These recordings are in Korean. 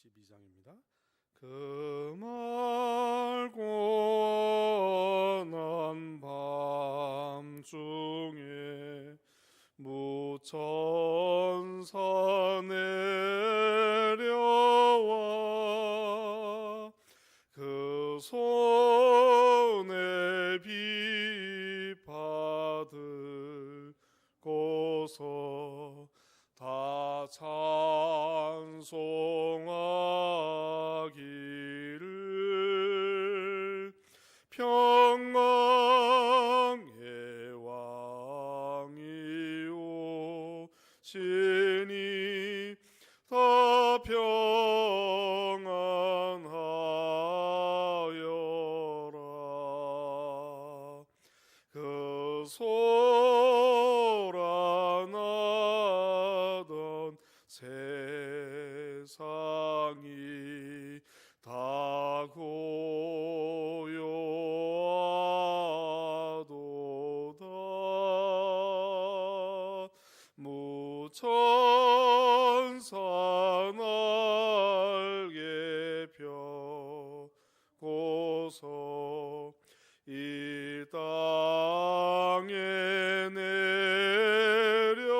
12장입니다. 그 맑고 난 밤중에 무천사 내려와 그 손에 비 받을고서 다 찬송하기를 평강의 왕이 오시니 다 평안하여라. 그 소란하던 세상이 다 고요하도다. 무천사 날개 펴고서 이 땅에 내려와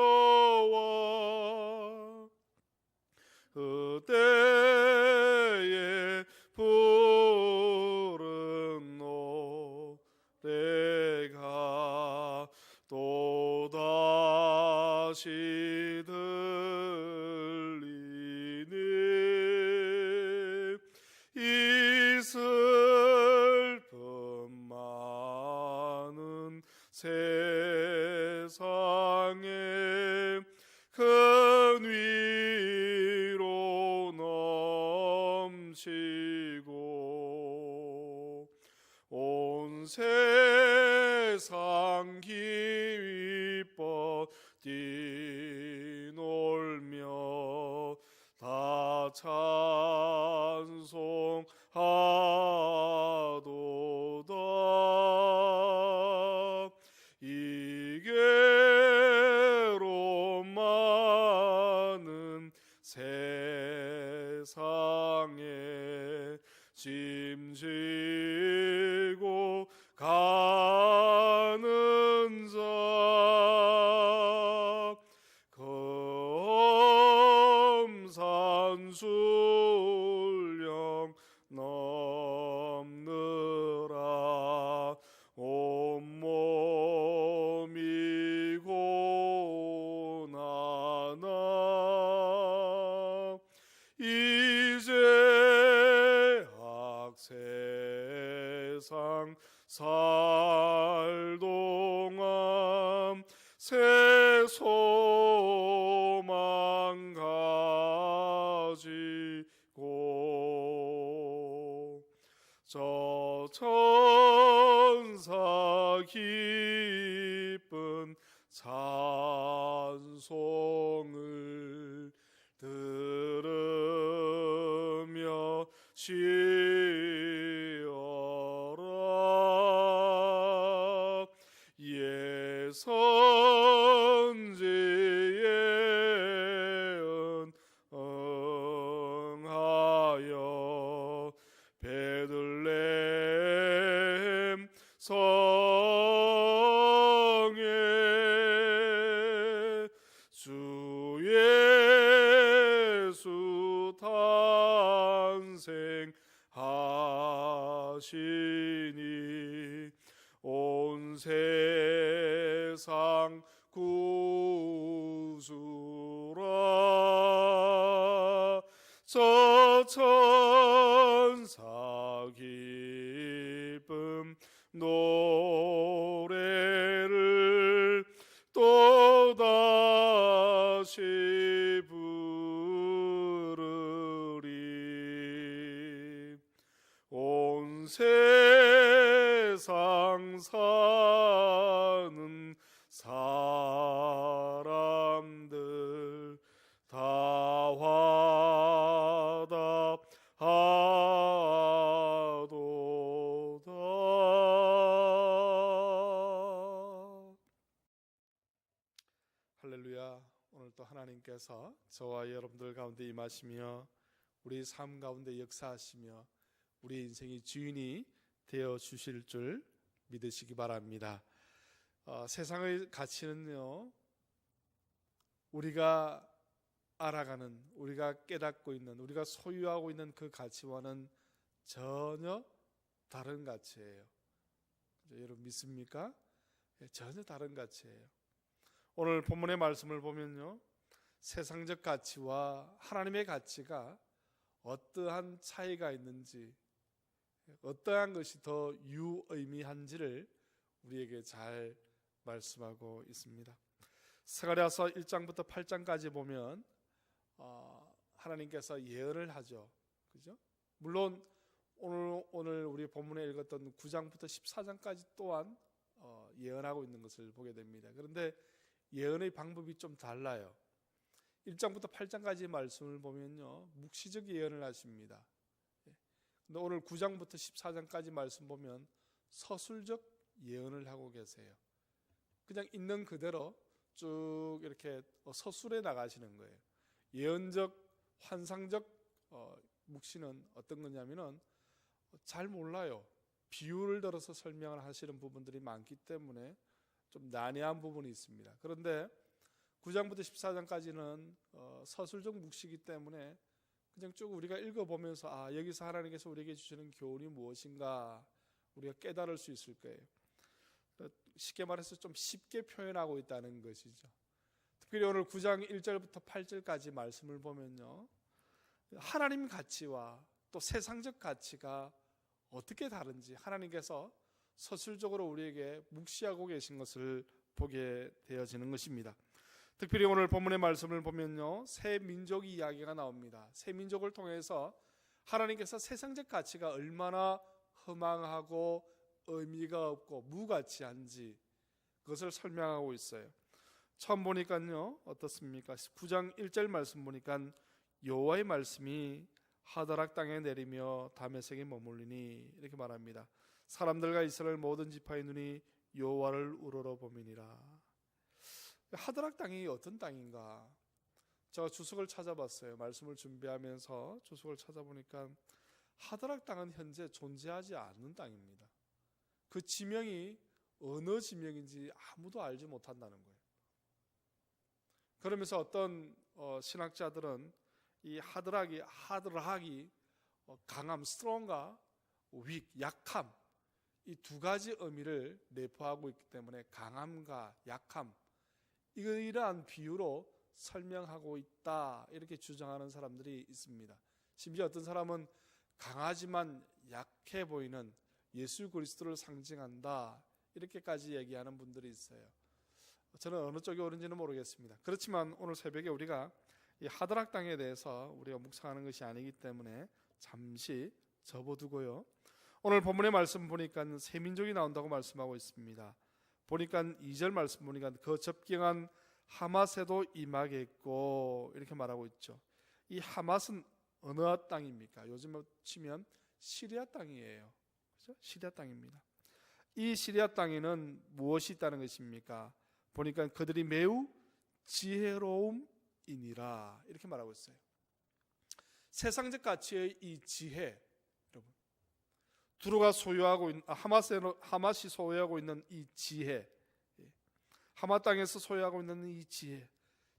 그때에 부른 노래가 또다시 들리네. 이 슬픔 많은 세상에 큰 위로 넘치고 온 세상 기뻐 뛰놀며 다 찬송하도다. 이게로 많은 세상에 짐지고 가는 자 검산술령 넘느라 온몸이 고나나 이제 악세상 살 동안 새 소망 가지고 저 천사 기쁜 찬송을 들으며 쉬어라. 예선지에 응하여 베들레헴 성에 주 예수 탄생하시니 온 세상 구주라. 저 천사 기쁨 노래를 또다시 부르리. 온 세상 사는 사람들 다 화답하도다. 할렐루야. 오늘 또 하나님께서 저와 여러분들 가운데 임하시며 우리 삶 가운데 역사하시며 우리 인생의 주인이 되어 주실 줄 믿으시기 바랍니다. 세상의 가치는요, 우리가 알아가는, 우리가 깨닫고 있는, 우리가 소유하고 있는 그 가치와는 전혀 다른 가치예요. 여러분 믿습니까? 전혀 다른 가치예요. 오늘 본문의 말씀을 보면요, 세상적 가치와 하나님의 가치가 어떠한 차이가 있는지, 어떠한 것이 더 유의미한지를 우리에게 잘 말씀하고 있습니다. 스가랴서 1장부터 8장까지 보면 하나님께서 예언을 하죠. 그죠? 물론 오늘 우리 본문에 읽었던 9장부터 14장까지 또한 예언하고 있는 것을 보게 됩니다. 그런데 예언의 방법이 좀 달라요. 1장부터 8장까지 말씀을 보면요, 묵시적 예언을 하십니다. 근데 오늘 9장부터 14장까지 말씀 보면 서술적 예언을 하고 계세요. 그냥 있는 그대로 쭉 이렇게 서술해 나가시는 거예요. 예언적, 환상적 묵시는 어떤 거냐면은 잘 몰라요. 비유를 들어서 설명을 하시는 부분들이 많기 때문에 좀 난해한 부분이 있습니다. 그런데 9장부터 14장까지는 서술적 묵시이기 때문에 그냥 쭉 우리가 읽어보면서 여기서 하나님께서 우리에게 주시는 교훈이 무엇인가 우리가 깨달을 수 있을 거예요. 쉽게 말해서 좀 쉽게 표현하고 있다는 것이죠. 특별히 오늘 9장 1절부터 8절까지 말씀을 보면요, 하나님 가치와 또 세상적 가치가 어떻게 다른지 하나님께서 서술적으로 우리에게 묵시하고 계신 것을 보게 되어지는 것입니다. 특별히 오늘 본문의 말씀을 보면요, 새 민족 이야기가 나옵니다. 새 민족을 통해서 하나님께서 세상적 가치가 얼마나 허망하고 의미가 없고 무가치한지 그것을 설명하고 있어요. 처음 보니까요, 어떻습니까? 9장 1절 말씀 보니까 여호와의 말씀이 하드락 땅에 내리며 다메섹에 머물리니 이렇게 말합니다. 사람들과 이스라엘 모든 지파의 눈이 여호와를 우러러보미니라. 하드락 땅이 어떤 땅인가? 제가 주석을 찾아봤어요. 말씀을 준비하면서 주석을 찾아보니까 하드락 땅은 현재 존재하지 않는 땅입니다. 그 지명이 어느 지명인지 아무도 알지 못한다는 거예요. 그러면서 어떤 신학자들은 이 하드락이 강함, 스트롱과 윅, 약함, 이 두 가지 의미를 내포하고 있기 때문에 강함과 약함, 이러한 비유로 설명하고 있다, 이렇게 주장하는 사람들이 있습니다. 심지어 어떤 사람은 강하지만 약해 보이는 예수 그리스도를 상징한다, 이렇게까지 얘기하는 분들이 있어요. 저는 어느 쪽이 옳은지는 모르겠습니다. 그렇지만 오늘 새벽에 우리가 이 하드락 땅에 대해서 우리가 묵상하는 것이 아니기 때문에 잠시 접어두고요, 오늘 본문의 말씀 보니까 새 민족이 나온다고 말씀하고 있습니다. 보니까 2절 말씀 보니까 그 접경한 하맛에도 임하겠고 이렇게 말하고 있죠. 이 하맛은 어느 땅입니까? 요즘 치면 시리아 땅이에요. 그렇죠? 시리아 땅입니다. 이 시리아 땅에는 무엇이 있다는 것입니까? 보니까 그들이 매우 지혜로움이니라 이렇게 말하고 있어요. 세상적 가치의 이 지혜, 여러분, 두루가 소유하고 있는 하맛이 소유하고 있는 이 지혜, 하맛 땅에서 소유하고 있는 이 지혜,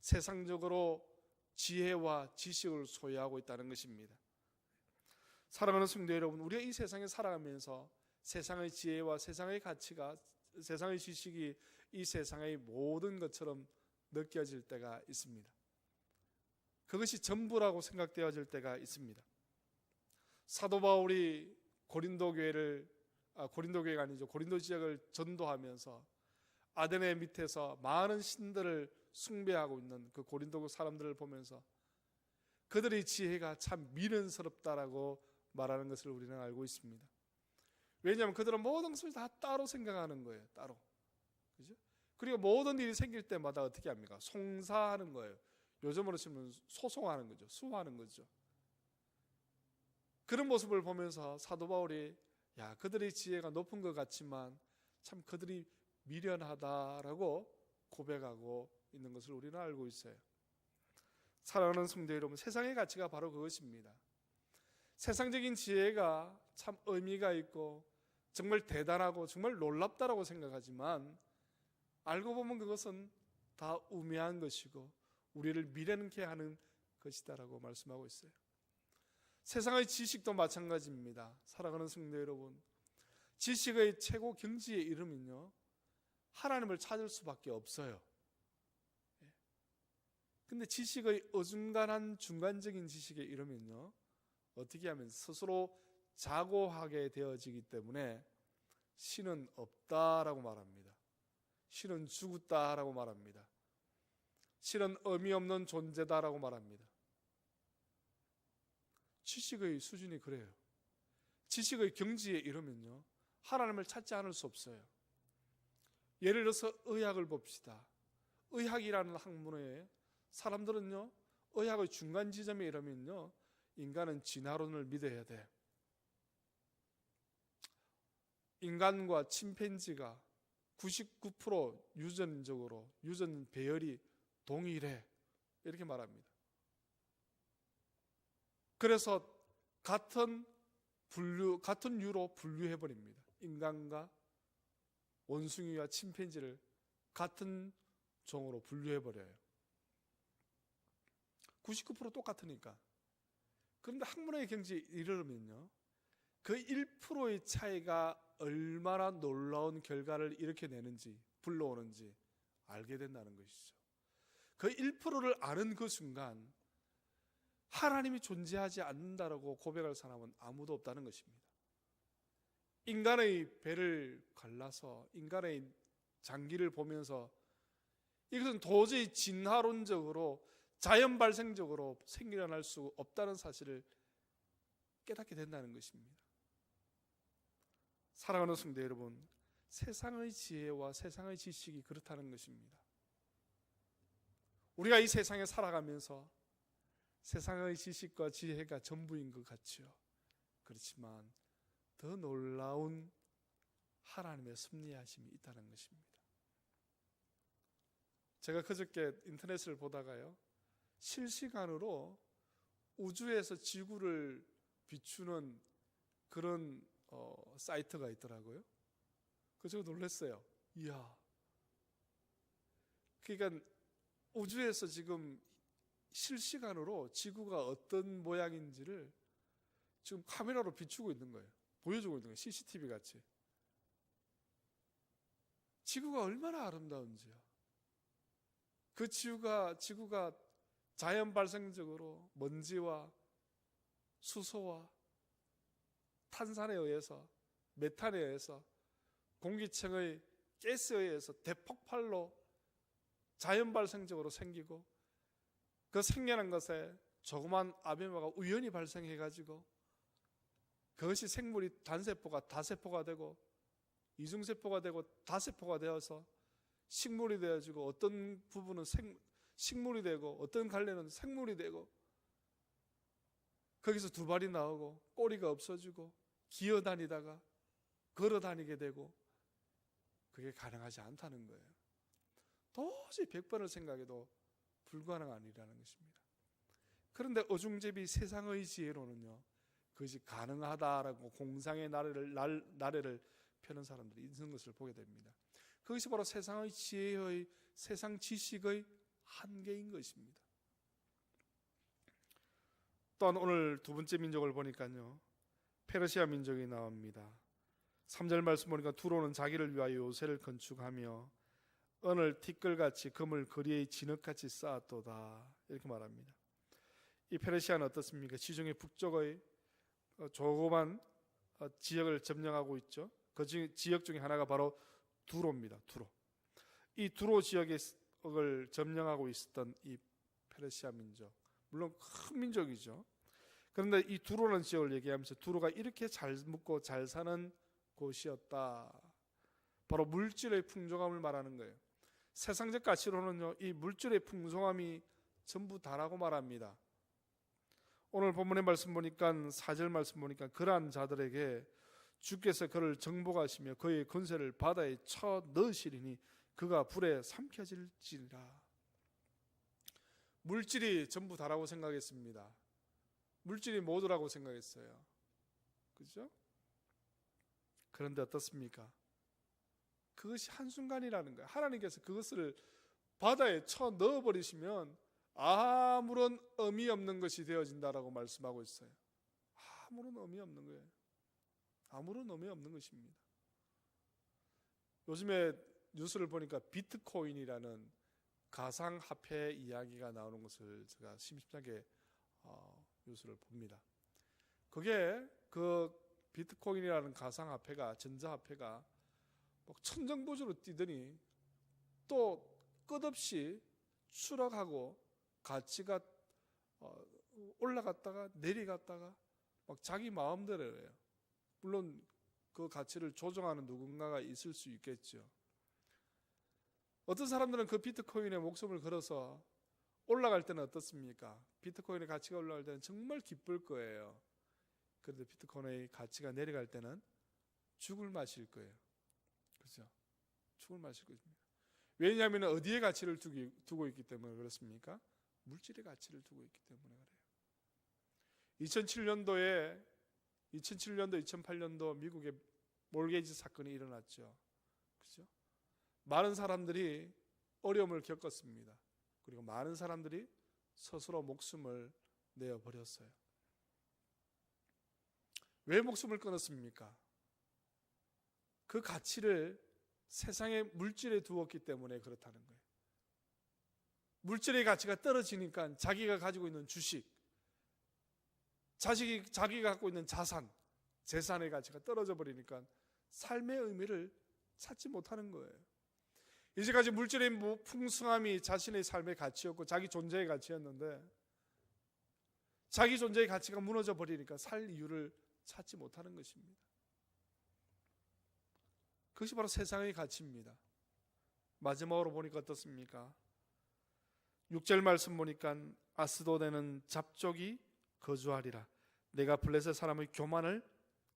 세상적으로 지혜와 지식을 소유하고 있다는 것입니다. 사랑하는 성도 여러분, 우리가 이 세상에 살아가면서 세상의 지혜와 세상의 가치가, 세상의 지식이 이 세상의 모든 것처럼 느껴질 때가 있습니다. 그것이 전부라고 생각되어질 때가 있습니다. 사도 바울이 고린도 지역을 전도하면서 아데네 밑에서 많은 신들을 숭배하고 있는 그 고린도 사람들을 보면서 그들의 지혜가 참 미련스럽다라고 말하는 것을 우리는 알고 있습니다. 왜냐하면 그들은 모든 것을 다 따로 생각하는 거예요. 따로. 그죠? 그리고 모든 일이 생길 때마다 어떻게 합니까? 송사하는 거예요. 요즘으로 치면 소송하는 거죠. 수하는 거죠. 그런 모습을 보면서 사도 바울이 그들의 지혜가 높은 것 같지만 참 그들이 미련하다라고 고백하고 있는 것을 우리는 알고 있어요. 사랑하는 성도 여러분, 세상의 가치가 바로 그것입니다. 세상적인 지혜가 참 의미가 있고 정말 대단하고 정말 놀랍다라고 생각하지만 알고 보면 그것은 다 우매한 것이고 우리를 미련케 하는 것이다라고 말씀하고 있어요. 세상의 지식도 마찬가지입니다. 사랑하는 성도 여러분, 지식의 최고 경지에 이르면요, 하나님을 찾을 수밖에 없어요. 근데 지식의 어중간한 중간적인 지식에 이르면요, 어떻게 하면 스스로 자고하게 되어지기 때문에 신은 없다라고 말합니다. 신은 죽었다라고 말합니다. 신은 의미 없는 존재다라고 말합니다. 지식의 수준이 그래요. 지식의 경지에 이르면요, 하나님을 찾지 않을 수 없어요. 예를 들어서 의학을 봅시다. 의학이라는 학문에 사람들은요, 의학의 중간 지점에 이르면요, 인간은 진화론을 믿어야 돼. 인간과 침팬지가 99% 유전 배열이 동일해, 이렇게 말합니다. 그래서 같은 유로 분류해버립니다. 인간과 원숭이와 침팬지를 같은 종으로 분류해버려요. 99% 똑같으니까. 그런데 학문의 경지에 이르면요, 그 1%의 차이가 얼마나 놀라운 결과를 일으켜내는지, 불러오는지 알게 된다는 것이죠. 그 1%를 아는 그 순간 하나님이 존재하지 않는다라고 고백할 사람은 아무도 없다는 것입니다. 인간의 배를 갈라서 인간의 장기를 보면서 이것은 도저히 진화론적으로 자연 발생적으로 생겨날 수 없다는 사실을 깨닫게 된다는 것입니다. 사랑하는 성도 여러분, 세상의 지혜와 세상의 지식이 그렇다는 것입니다. 우리가 이 세상에 살아가면서 세상의 지식과 지혜가 전부인 것 같지요. 그렇지만 더 놀라운 하나님의 섭리하심이 있다는 것입니다. 제가 그저께 인터넷을 보다가요, 실시간으로 우주에서 지구를 비추는 그런 사이트가 있더라고요. 그래서 놀랐어요. 이야, 그러니까 우주에서 지금 실시간으로 지구가 어떤 모양인지를 지금 카메라로 비추고 있는 거예요. 보여주고 있는 거예요. CCTV 같이. 지구가 얼마나 아름다운지요. 그 지구가 자연 발생적으로 먼지와 수소와 탄산에 의해서, 메탄에 의해서, 공기층의 가스에 의해서 대폭발로 자연 발생적으로 생기고, 그 생겨난 것에 조그만 아메바가 우연히 발생해가지고 그것이 생물이 단세포가 다세포가 되고 이중세포가 되고 다세포가 되어서 식물이 되어지고, 어떤 부분은 식물이 되고 어떤 갈래는 생물이 되고, 거기서 두 발이 나오고 꼬리가 없어지고 기어다니다가 걸어다니게 되고, 그게 가능하지 않다는 거예요. 도저히 100번을 생각해도 불가능한 일이라는 것입니다. 그런데 어중제비 세상의 지혜로는요, 그것이 가능하다라고 공상의 나래를 펴는 사람들이 있는 것을 보게 됩니다. 그것이 바로 세상의 지혜의, 세상 지식의 한계인 것입니다. 또한 오늘 두 번째 민족을 보니까요, 페르시아 민족이 나옵니다. 3절 말씀 보니까 두로는 자기를 위하여 요새를 건축하며 은을 티끌같이 금을 거리의 진흙같이 쌓았도다, 이렇게 말합니다. 이 페르시아는 어떻습니까? 지중해 북쪽의 조그만 지역을 점령하고 있죠. 그 지역 중에 하나가 바로 두로입니다. 두로. 이 두로 지역을 점령하고 있었던 이 페르시아 민족, 물론 큰 민족이죠. 그런데 이 두로라는 지역을 얘기하면서 두로가 이렇게 잘 묵고 잘 사는 곳이었다. 바로 물질의 풍성함을 말하는 거예요. 세상적 가치로는요, 이 물질의 풍성함이 전부 다라고 말합니다. 오늘 본문의 말씀 보니까 4절 말씀 보니까 그러한 자들에게 주께서 그를 정복하시며 그의 권세를 바다에 쳐 넣으시리니 그가 불에 삼켜질지니라. 물질이 전부 다라고 생각했습니다. 물질이 모두라고 생각했어요. 그죠? 그런데 어떻습니까? 그것이 한순간이라는 거예요. 하나님께서 그것을 바다에 쳐 넣어버리시면 아무런 의미 없는 것이 되어진다라고 말씀하고 있어요. 아무런 의미 없는 거예요. 아무런 의미 없는 것입니다. 요즘에 뉴스를 보니까 비트코인이라는 가상화폐 이야기가 나오는 것을 제가 심심하게 뉴스를 봅니다. 그게 그 비트코인이라는 가상화폐가, 전자화폐가 막 천정부지로 뛰더니 또 끝없이 추락하고 가치가 올라갔다가 내려갔다가 막 자기 마음대로 해요. 물론 그 가치를 조정하는 누군가가 있을 수 있겠죠. 어떤 사람들은 그 비트코인에 목숨을 걸어서 올라갈 때는 어떻습니까? 비트코인의 가치가 올라갈 때는 정말 기쁠 거예요. 그런데 비트코인의 가치가 내려갈 때는 죽을 맛일 거예요. 그렇죠? 죽을 맛일 것입니다. 왜냐하면 어디에 가치를 두고 있기 때문에 그렇습니까? 물질의 가치를 두고 있기 때문에 그래요. 2007년도, 2008년도 미국의 몰게이지 사건이 일어났죠. 그렇죠? 많은 사람들이 어려움을 겪었습니다. 그리고 많은 사람들이 스스로 목숨을 내어버렸어요. 왜 목숨을 끊었습니까? 그 가치를 세상의 물질에 두었기 때문에 그렇다는 거예요. 물질의 가치가 떨어지니까 자기가 가지고 있는 주식, 자기가 갖고 있는 자산, 재산의 가치가 떨어져 버리니까 삶의 의미를 찾지 못하는 거예요. 이제까지 물질의 풍성함이 자신의 삶의 가치였고 자기 존재의 가치였는데 자기 존재의 가치가 무너져 버리니까 살 이유를 찾지 못하는 것입니다. 그것이 바로 세상의 가치입니다. 마지막으로 보니까 어떻습니까? 6절 말씀 보니까 아스도데는 잡족이 거주하리라. 내가 블레셋 사람의 교만을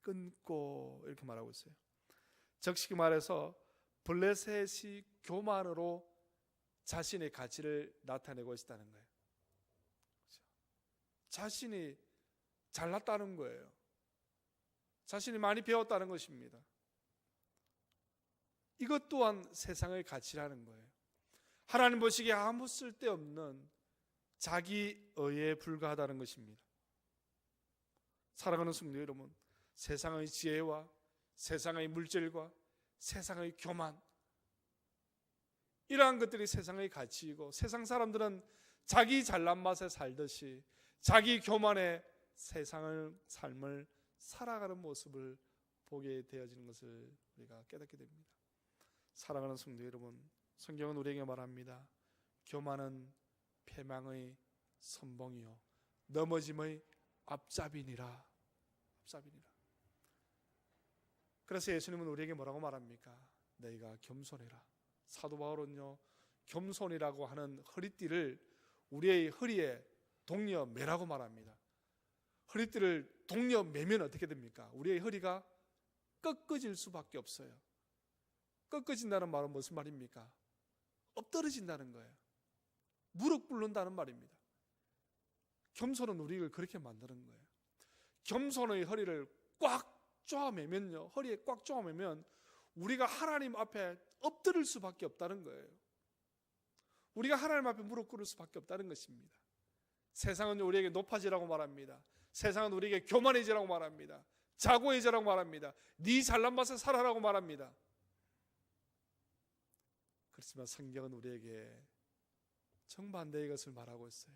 끊고 이렇게 말하고 있어요. 적시기 말해서 블레셋이 교만으로 자신의 가치를 나타내고 있다는 거예요. 그렇죠? 자신이 잘났다는 거예요. 자신이 많이 배웠다는 것입니다. 이것 또한 세상의 가치라는 거예요. 하나님 보시기에 아무 쓸데없는 자기의에 불과하다는 것입니다. 사랑하는 성도 여러분, 세상의 지혜와 세상의 물질과 세상의 교만, 이러한 것들이 세상의 가치이고 세상 사람들은 자기 잘난 맛에 살듯이 자기 교만에 세상의 삶을 살아가는 모습을 보게 되어지는 것을 우리가 깨닫게 됩니다. 사랑하는 성도 여러분, 성경은 우리에게 말합니다. 교만은 패망의 선봉이요 넘어짐의 앞잡이니라. 그래서 예수님은 우리에게 뭐라고 말합니까? 너희가 겸손해라. 사도 바울은요, 겸손이라고 하는 허리띠를 우리의 허리에 동여 매라고 말합니다. 허리띠를 동여 매면 어떻게 됩니까? 우리의 허리가 꺾어질 수밖에 없어요. 꺾어진다는 말은 무슨 말입니까? 엎드러진다는 거예요. 무릎 꿇는다는 말입니다. 겸손은 우리를 그렇게 만드는 거예요. 겸손의 허리를 꽉 쪼아매면요, 허리에 꽉 쪼아매면 우리가 하나님 앞에 엎드릴 수밖에 없다는 거예요. 우리가 하나님 앞에 무릎 꿇을 수밖에 없다는 것입니다. 세상은 우리에게 높아지라고 말합니다. 세상은 우리에게 교만해지라고 말합니다. 자고해지라고 말합니다. 네 잘난 맛에 살아라고 말합니다. 그렇지만 성경은 우리에게 정반대의 것을 말하고 있어요.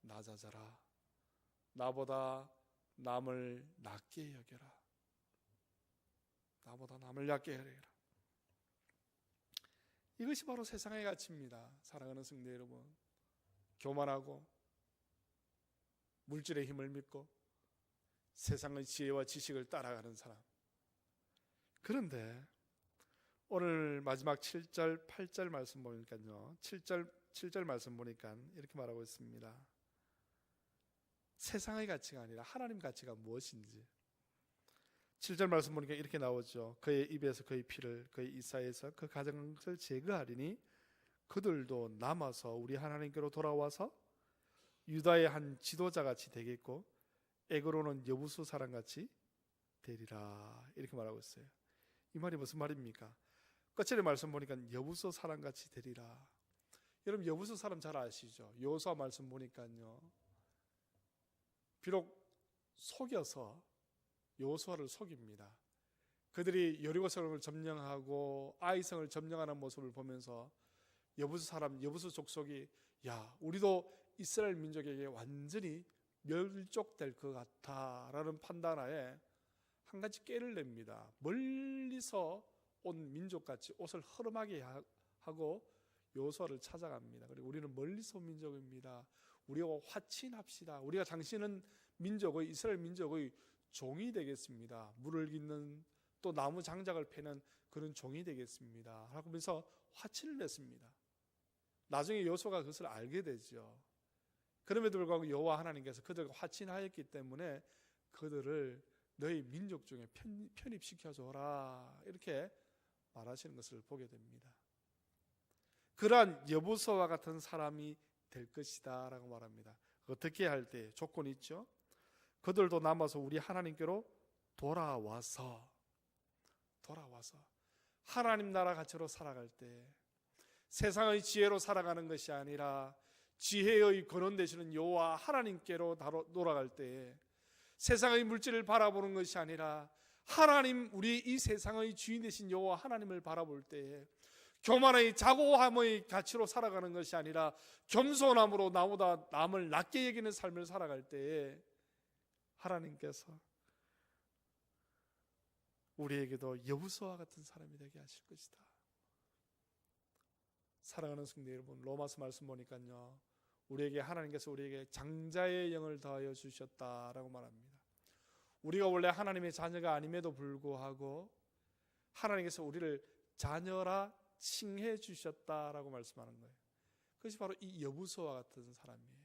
낮아져라. 나보다 남을 낮게 여겨라. 나보다 남을 낮게 여겨라. 이것이 바로 세상의 가치입니다. 사랑하는 성도 여러분, 교만하고 물질의 힘을 믿고 세상의 지혜와 지식을 따라가는 사람. 그런데 오늘 마지막 7절, 8절 말씀 보니까요, 7절 말씀 보니까 이렇게 말하고 있습니다. 세상의 가치가 아니라 하나님 가치가 무엇인지. 7절 말씀 보니까 이렇게 나오죠. 그의 입에서 그의 피를, 그의 이사에서 그 가정을 제거하리니 그들도 남아서 우리 하나님께로 돌아와서 유다의 한 지도자같이 되겠고 에그로는 여부수 사람같이 되리라 이렇게 말하고 있어요. 이 말이 무슨 말입니까? 끝절의 말씀 보니까 여부수 사람같이 되리라. 여러분 여부수 사람 잘 아시죠? 여호수아 말씀 보니까요, 비록 속여서 여호수아를 속입니다. 그들이 여리고성을 점령하고 아이성을 점령하는 모습을 보면서 여부수 사람, 여부수 족속이 야, 우리도 이스라엘 민족에게 완전히 멸족될 것 같다라는 판단하에 한 가지 꾀를 냅니다. 멀리서 온 민족같이 옷을 허름하게 하고 여호수아를 찾아갑니다. 그리고 우리는 멀리서 온 민족입니다. 우리와 화친합시다. 우리가 당신은 민족의, 이스라엘 민족의 종이 되겠습니다. 물을 깃는, 또 나무 장작을 패는 그런 종이 되겠습니다 하면서 화친을 맺습니다. 나중에 여호수아가 그것을 알게 되죠. 그럼에도 불구하고 여호와 하나님께서 그들과 화친하였기 때문에 그들을 너희 민족 중에 편입시켜줘라 이렇게 말하시는 것을 보게 됩니다. 그러한 여부수아와 같은 사람이 될 것이다 라고 말합니다. 어떻게 할 때? 조건이 있죠. 그들도 남아서 우리 하나님께로 돌아와서 하나님 나라 가치로 살아갈 때, 세상의 지혜로 살아가는 것이 아니라 지혜의 근원 되시는 여호와 하나님께로 돌아갈 때, 세상의 물질을 바라보는 것이 아니라 하나님, 우리 이 세상의 주인 되신 여호와 하나님을 바라볼 때에 교만의 자고함의 가치로 살아가는 것이 아니라 겸손함으로 나보다 남을 낮게 여기는 삶을 살아갈 때에 하나님께서 우리에게도 여부수아와 같은 사람이 되게 하실 것이다. 사랑하는 성도 여러분, 로마서 말씀 보니까요, 하나님께서 우리에게 장자의 영을 더하여 주셨다라고 말합니다. 우리가 원래 하나님의 자녀가 아님에도 불구하고 하나님께서 우리를 자녀라 칭해 주셨다라고 말씀하는 거예요. 그것이 바로 이 여부수아와 같은 사람이에요.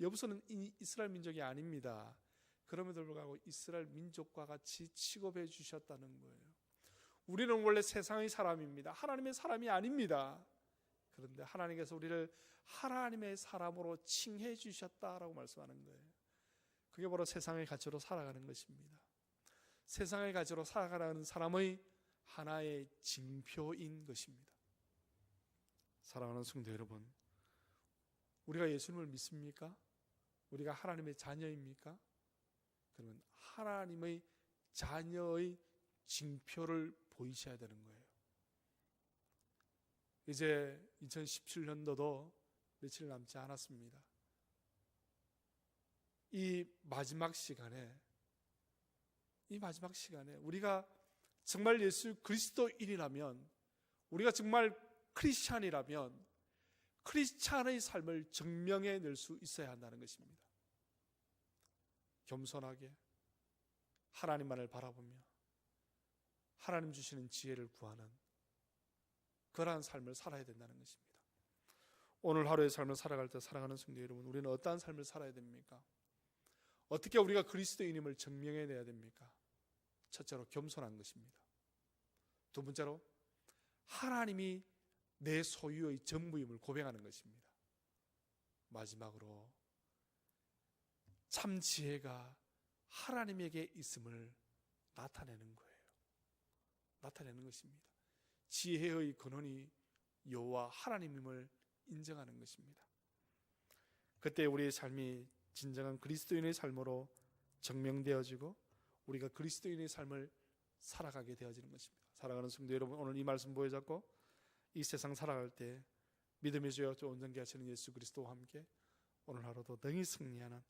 여부수는 이스라엘 민족이 아닙니다. 그럼에도 불구하고 이스라엘 민족과 같이 취급해 주셨다는 거예요. 우리는 원래 세상의 사람입니다. 하나님의 사람이 아닙니다. 그런데 하나님께서 우리를 하나님의 사람으로 칭해 주셨다라고 말씀하는 거예요. 그게 바로 세상의 가치로 살아가는 것입니다. 세상의 가치로 살아가는 사람의 하나의 징표인 것입니다. 사랑하는 성도 여러분, 우리가 예수님을 믿습니까? 우리가 하나님의 자녀입니까? 그러면 하나님의 자녀의 징표를 보이셔야 되는 거예요. 이제 2017년도도 며칠 남지 않았습니다. 이 마지막 시간에 우리가 정말 예수 그리스도인이라면, 우리가 정말 크리스찬이라면 크리스찬의 삶을 증명해 낼 수 있어야 한다는 것입니다. 겸손하게 하나님만을 바라보며 하나님 주시는 지혜를 구하는 그러한 삶을 살아야 된다는 것입니다. 오늘 하루의 삶을 살아갈 때 사랑하는 성도 여러분, 우리는 어떠한 삶을 살아야 됩니까? 어떻게 우리가 그리스도인임을 증명해내야 됩니까? 첫째로 겸손한 것입니다. 두 번째로 하나님이 내 소유의 전부임을 고백하는 것입니다. 마지막으로 참 지혜가 하나님에게 있음을 나타내는 거예요. 나타내는 것입니다. 지혜의 근원이 여호와 하나님임을 인정하는 것입니다. 그때 우리의 삶이 진정한 그리스도인의 삶으로 증명되어지고 우리가 그리스도인의 삶을 살아가게 되어지는 것입니다. 사랑하는 성도 여러분, 오늘 이 말씀 보여잡고 이 세상 살아갈 때 믿음의 주여 또 온전케 하시는 예수 그리스도와 함께 오늘 하루도 능히 승리하는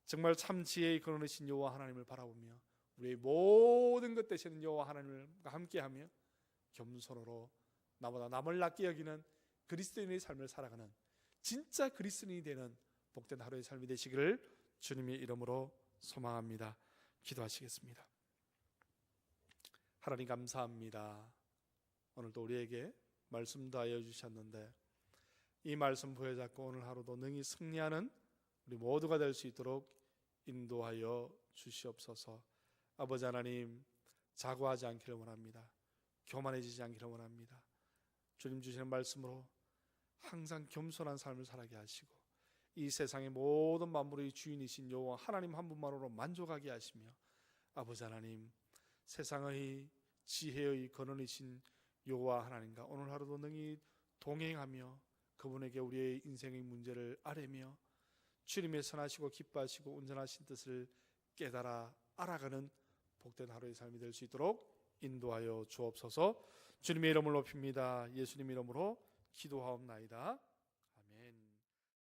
정말 참 지혜의 근원이신 여호와 하나님을 바라보며 우리의 모든 것 되시는 여호와 하나님과 함께하며 겸손으로 나보다 남을 낮게 여기는 그리스도인의 삶을 살아가는 진짜 그리스도인이 되는 복된 하루의 삶이 되시기를 주님의 이름으로 소망합니다. 기도하시겠습니다. 하나님 감사합니다. 오늘도 우리에게 말씀 더하여 주셨는데 이 말씀 부여잡고 오늘 하루도 능히 승리하는 우리 모두가 될 수 있도록 인도하여 주시옵소서. 아버지 하나님, 자고하지 않기를 원합니다. 교만해지지 않기를 원합니다. 주님 주시는 말씀으로 항상 겸손한 삶을 살아게 하시고 이 세상의 모든 만물의 주인이신 여호와 하나님 한 분만으로 만족하게 하시며, 아버지 하나님, 세상의 지혜의 근원이신 여호와 하나님과 오늘 하루도 능히 동행하며 그분에게 우리의 인생의 문제를 아뢰며 주님의 선하시고 기뻐하시고 온전하신 뜻을 깨달아 알아가는 복된 하루의 삶이 될 수 있도록 인도하여 주옵소서. 주님의 이름을 높입니다. 예수님 이름으로 기도하옵나이다.